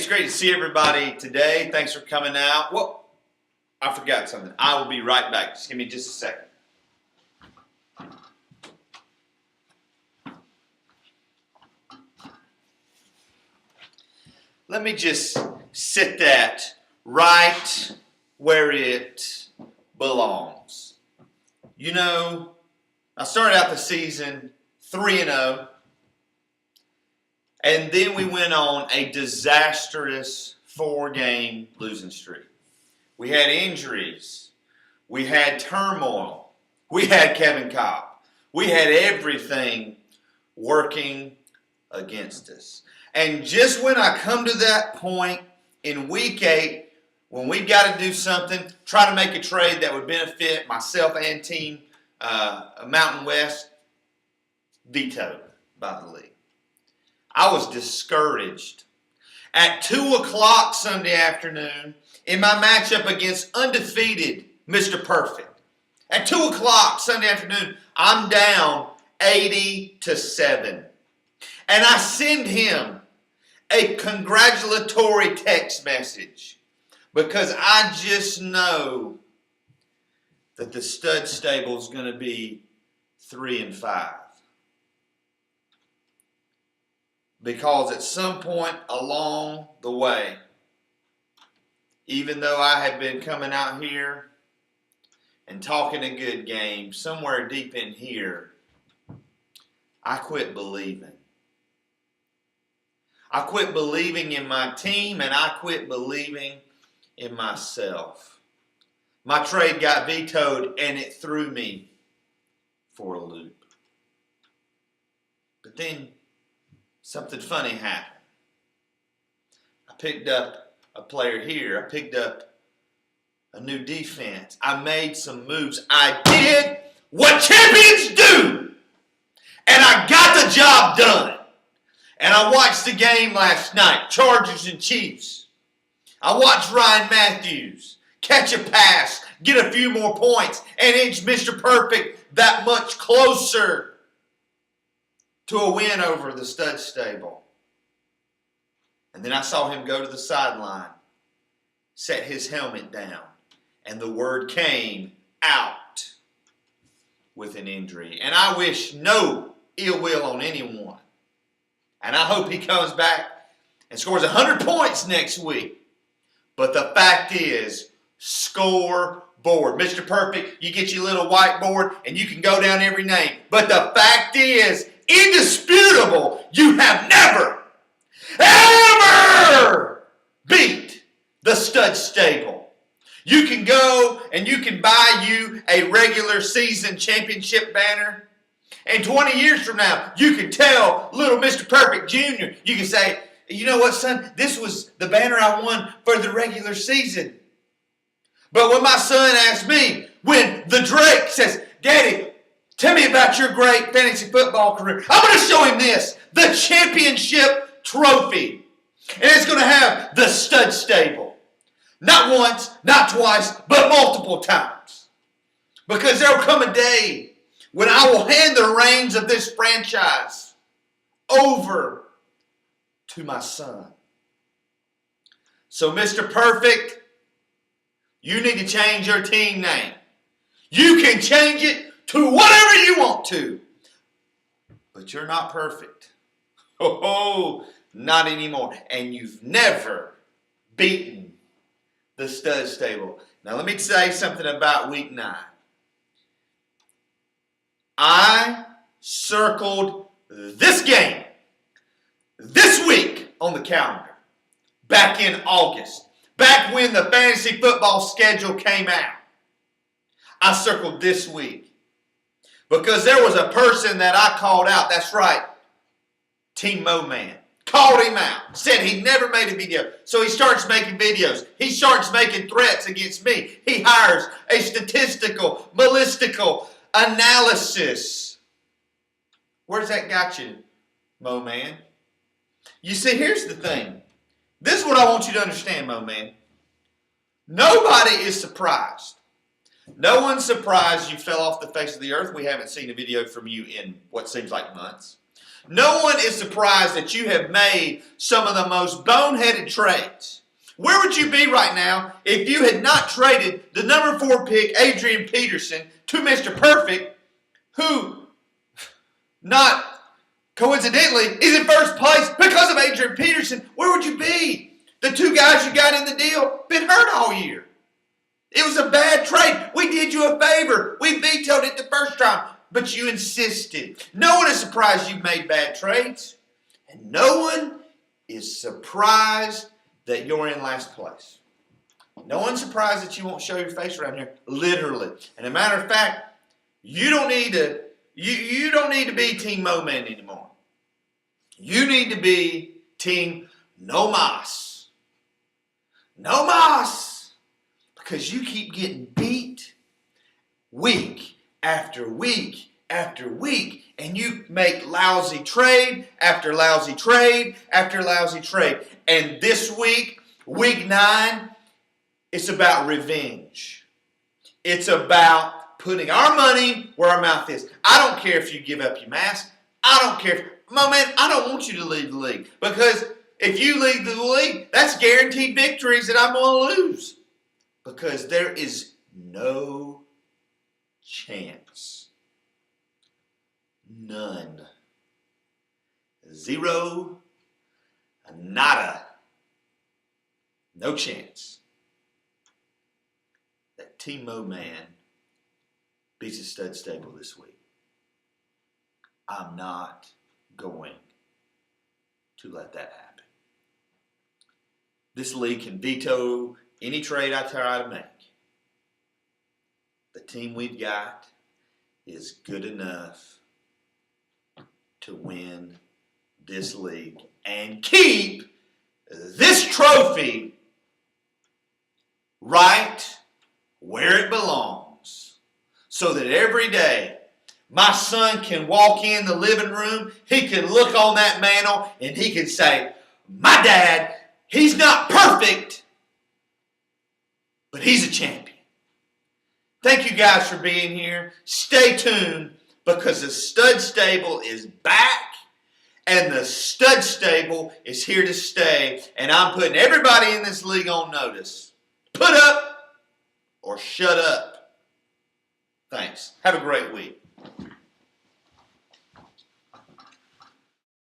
it's great to see everybody today. Thanks for coming out. Well, I forgot something. I will be right back. Just give me just a second. Let me just sit that right where it belongs. You know, I started out the season 3-0. And then we went on a disastrous 4-game losing streak. We had injuries. We had turmoil. We had Kevin Cobb. We had everything working against us. And just when I come to that point in week 8, when we got to do something, try to make a trade that would benefit myself and team Mountain West, vetoed by the league. I was discouraged. At 2 o'clock Sunday afternoon, in my matchup against undefeated Mr. Perfect, at 2 o'clock Sunday afternoon, I'm down 80-7. And I send him a congratulatory text message because I just know that the stud stable is going to be 3-5. Because at some point along the way, even though I had been coming out here and talking a good game, somewhere deep in here, I quit believing. I quit believing in my team and I quit believing in myself. My trade got vetoed and it threw me for a loop. But then something funny happened. I picked up a player here. I picked up a new defense. I made some moves. I did what champions do. And I got the job done. And I watched the game last night, Chargers and Chiefs. I watched Ryan Matthews catch a pass, get a few more points, and inch Mr. Perfect that much closer to a win over the stud stable. And then I saw him go to the sideline, set his helmet down, and the word came out with an injury. And I wish no ill will on anyone. And I hope he comes back and scores 100 points next week. But the fact is, scoreboard. Mr. Perfect, you get your little whiteboard and you can go down every name. But the fact is, indisputable, you have never, ever beat the stud stable. You can go and you can buy you a regular season championship banner. And 20 years from now, you can tell little Mr. Perfect Jr., you can say, you know what, son? This was the banner I won for the regular season. But when my son asks me, when the Drake says, Daddy, tell me about your great fantasy football career, I'm going to show him this, the championship trophy. And it's going to have the stud stable. Not once, not twice, but multiple times. Because there will come a day when I will hand the reins of this franchise over to my son. So, Mr. Perfect, you need to change your team name. You can change it to whatever you want to. But you're not perfect. Oh, not anymore. And you've never beaten the stud stable. Now, let me say something about week 9. I circled this game, this week on the calendar, back in August, back when the fantasy football schedule came out. I circled this week because there was a person that I called out. That's right, Team Moman. Called him out, said he never made a video. So he starts making videos. He starts making threats against me. He hires a statistical, ballistical analysis. Where's that got you, Moman? You see, here's the thing. This is what I want you to understand, Moman. Nobody is surprised. No one's surprised you fell off the face of the earth. We haven't seen a video from you in what seems like months. No one is surprised that you have made some of the most boneheaded trades. Where would you be right now if you had not traded the number 4 pick, Adrian Peterson, to Mr. Perfect, who, not coincidentally, is in first place because of Adrian Peterson? Where would you be? The 2 guys you got in the deal been hurt all year. It was a bad trade. We did you a favor. We vetoed it the first time, but you insisted. No one is surprised you've made bad trades, and no one is surprised that you're in last place. No one's surprised that you won't show your face around here, literally. And a matter of fact, you don't need to be Team Moman anymore. You need to be Team No Mas. No Mas. Because you keep getting beat week after week after week, and you make lousy trade after lousy trade after lousy trade. And this week, week 9, it's about revenge. It's about putting our money where our mouth is. I don't care if you give up your mask. I don't care. Moman, I don't want you to leave the league. Because if you leave the league, that's guaranteed victories that I'm going to lose. Because there is no chance. None. Zero. Nada. No chance that Team Moman beats the stud stable this week. I'm not going to let that happen. This league can veto any trade I try to make. The team we've got is good enough to win this league and keep this trophy right where it belongs, so that every day my son can walk in the living room, he can look on that mantle, and he can say, my dad, he's not perfect, but he's a champion. Thank you guys for being here. Stay tuned, because the stud stable is back, and the stud stable is here to stay, and I'm putting everybody in this league on notice. Put up or shut up. Thanks. Have a great week.